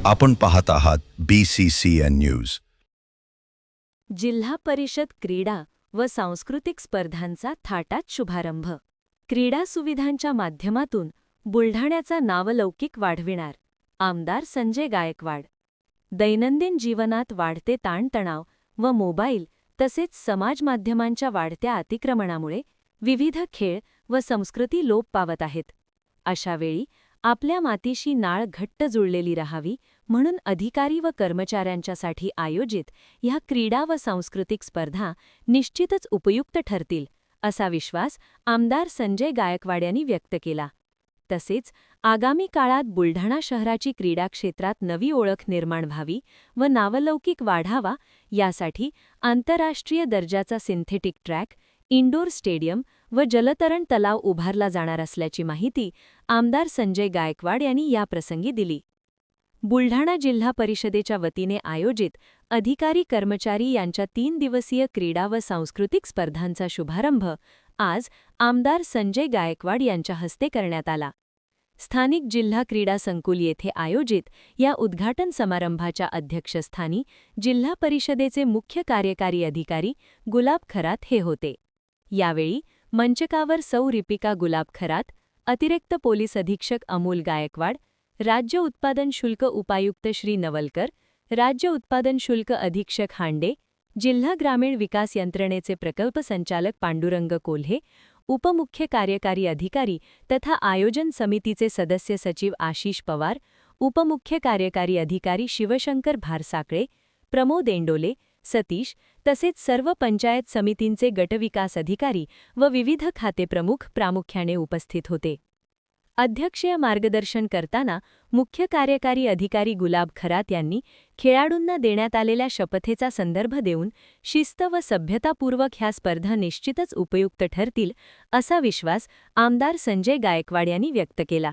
आपण पाहत आहात BCCN न्यूज. जिल्हा परिषद क्रीडा व सांस्कृतिक स्पर्धांचा थाटात शुभारंभ. क्रीडा सुविधांच्या माध्यमातून बुलढाण्याचा नावलौकिक वाढविणार आमदार संजय गायकवाड. दैनंदिन जीवनात वाढते ताणतणाव व मोबाईल तसेच समाज माध्यमांच्या वाढत्या अतिक्रमणामुळे विविध खेळ व संस्कृती लोप पावत आहेत. अशावेळी आपल्या मातीशी नाळ घट्ट जुळलेली राहावी म्हणून अधिकारी व कर्मचाऱ्यांच्यासाठी आयोजित ह्या क्रीडा व सांस्कृतिक स्पर्धा निश्चितच उपयुक्त ठरतील, असा विश्वास आमदार संजय गायकवाड यांनी व्यक्त केला. तसेच आगामी काळात बुलढाणा शहराची क्रीडा क्षेत्रात नवी ओळख निर्माण व्हावी व नावलौकिक वाढावा यासाठी आंतरराष्ट्रीय दर्जाचा सिंथेटिक ट्रॅक, इंडोर स्टेडियम व जलतरण तलाव उभारला जाणार असल्याची माहिती आमदार संजय गायकवाड यांनी याप्रसंगी दिली. बुलढाणा जिल्हा परिषदेच्या वतीने आयोजित अधिकारी कर्मचारी यांच्या 3 दिवसीय क्रीडा व सांस्कृतिक स्पर्धांचा शुभारंभ आज आमदार संजय गायकवाड यांच्या हस्ते करण्यात आला. स्थानिक जिल्हा क्रीडा संकुल येथे आयोजित या उद्घाटन समारंभाच्या अध्यक्षस्थानी जिल्हा परिषदेचे मुख्य कार्यकारी अधिकारी गुलाब खरात हे होते. यावेळी मंचकावर सौ रिपिका गुलाब खरात, अतिरिक्त पोलीस अधीक्षक अमोल गायकवाड, राज्य उत्पादन शुल्क उपायुक्त श्री नवलकर, राज्य उत्पादन शुल्क अधीक्षक हांडे, जिल्हा ग्रामीण विकास यंत्रणेचे प्रकल्प संचालक पांडुरंग कोल्हे, उपमुख्य कार्यकारी अधिकारी तथा आयोजन समितीचे सदस्य सचिव आशिष पवार, उपमुख्य कार्यकारी अधिकारी शिवशंकर भारसाकळे, प्रमोद एंडोले, सतीश तसेच सर्व पंचायत समितींचे गटविकास अधिकारी व विविध खातेप्रमुख प्रामुख्याने उपस्थित होते. अध्यक्षीय मार्गदर्शन करताना मुख्य कार्यकारी अधिकारी गुलाब खरात यांनी खेळाडूंना देण्यात आलेल्या शपथेचा संदर्भ देऊन शिस्त व सभ्यतापूर्वक ह्या स्पर्धा निश्चितच उपयुक्त ठरतील, असा विश्वास आमदार संजय गायकवाड यांनी व्यक्त केला.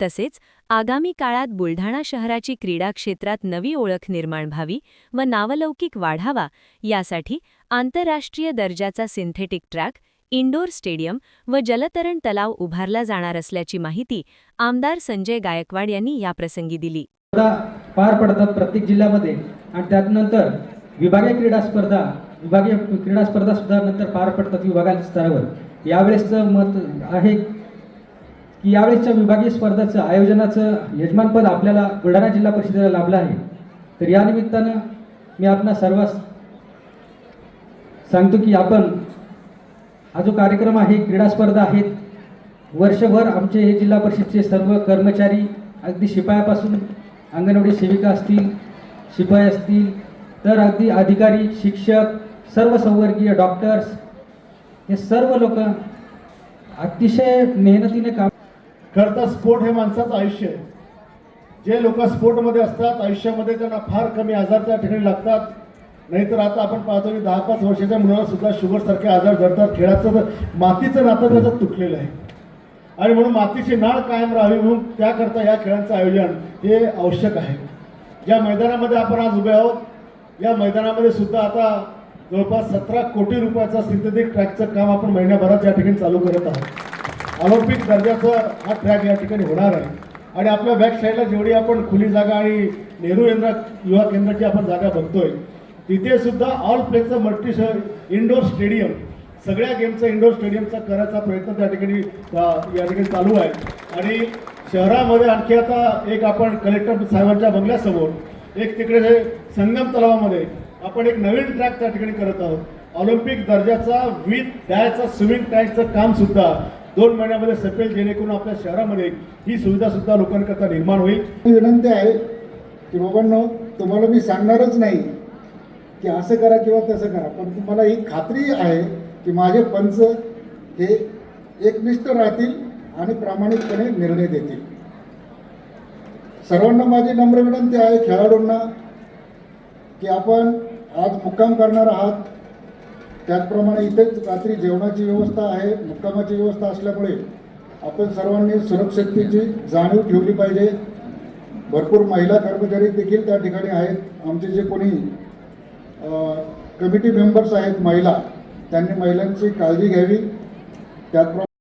तसेच आगामी काळात बुलढाणा शहराची क्रीडा क्षेत्रात नवी ओळख निर्माण व्हावी व नावलौकिक वाढावा यासाठी आंतरराष्ट्रीय दर्जाचा सिंथेटिक ट्रॅक, इंडोर स्टेडियम व जलतरण तलाव उभारला जाणार असल्याची माहिती आमदार संजय गायकवाड यांनी याप्रसंगी दिली. पार पडतात प्रत्येक जिल्ह्यामध्ये आणि त्यानंतर विभागीय क्रीडा स्पर्धा सुद्धा नंतर पार पडतात विभागाच्या स्तरावर. यावेळेसचं मत आहे की यावेळेसच्या विभागीय स्पर्धाचं आयोजनाचं यजमानपद आपल्याला बुलढाणा जिल्हा परिषदेला लाभलं आहे. तर या निमित्तानं मी आपणा सर्वांस सांगतो की आपण हा जो कार्यक्रम आहे, क्रीडा स्पर्धा आहेत, वर्षभर आमचे हे जिल्हा परिषदचे सर्व कर्मचारी अगदी शिपायापासून अंगणवाडी सेविका असतील, शिपाई असतील, तर अगदी अधिकारी, शिक्षक, सर्व संवर्गीय, डॉक्टर्स, हे सर्व लोक अतिशय मेहनतीने काम करतात. स्पोर्ट हे माणसाचं आयुष्य आहे. जे लोक स्पोर्टमध्ये असतात आयुष्यामध्ये त्यांना फार कमी आजार त्या ठिकाणी लागतात. नाहीतर आता आपण पाहतो की 10-5 वर्षाच्या मुलाला सुद्धा शुगरसारखे आजार जडतात. खेळाचं तर मातीचं नातं त्याचं तुटलेलं आहे आणि म्हणून मातीची नाळ कायम राहावी म्हणून त्याकरता या खेळांचं आयोजन हे आवश्यक आहे. ज्या मैदानामध्ये आपण आज उभे आहोत, या मैदानामध्ये सुद्धा आता जवळपास 17 कोटी रुपयाचा सिंथेटिक ट्रॅकचं काम आपण महिन्याभरात या ठिकाणी चालू करत आहोत. ऑलिम्पिक दर्जाचा हा ट्रॅक या ठिकाणी होणार आहे आणि आपल्या बॅक साईडला जेवढी आपण खुली जागा आणि नेहरू युवा केंद्राची आपण जागा बघतोय, तिथे सुद्धा ऑल प्लेचं इंडोर स्टेडियम, सगळ्या गेमचं इंडोर स्टेडियमचा करायचा प्रयत्न त्या ठिकाणी चालू आहे. आणि शहरामध्ये आणखी आता एक आपण कलेक्टर साहेबांच्या बंगल्यासमोर एक तिकडे संगम तलावामध्ये आपण एक नवीन ट्रॅक त्या ठिकाणी करत आहोत. ऑलिम्पिक दर्जाचा विथ डायचा स्विमिंग टँकचं काम सुद्धा 2 महिन्यामध्ये सपेल, जेणेकरून आपल्या शहरामध्ये ही सुविधा सुद्धा लोकांकरता निर्माण होईल. विनंती आहे की बाबांनो, तुम्हाला मी सांगणारच नाही की असं करा किंवा तसं करा, पण तुम्हाला ही खात्री आहे की माझे पंच हे एकनिष्ठ राहतील आणि प्रामाणिकपणे निर्णय देतील. सर्वांना माझी नम्र विनंती आहे, खेळाडूंना, की आपण आज मुक्काम करणार आहात, त्याचप्रमाणे इथेच रात्री जेवणाची व्यवस्था आहे, मुक्कामाची व्यवस्था असल्यामुळे आपण सर्वांनी सुरक्षिततेची जाणीव ठेवली पाहिजे. भरपूर महिला कर्मचारी देखील त्या ठिकाणी आहेत. आमचे जे कोणी कमिटी मेंबर्स आहेत महिला, त्यांनी महिलांची काळजी घ्यावी. त्याचप्रमाणे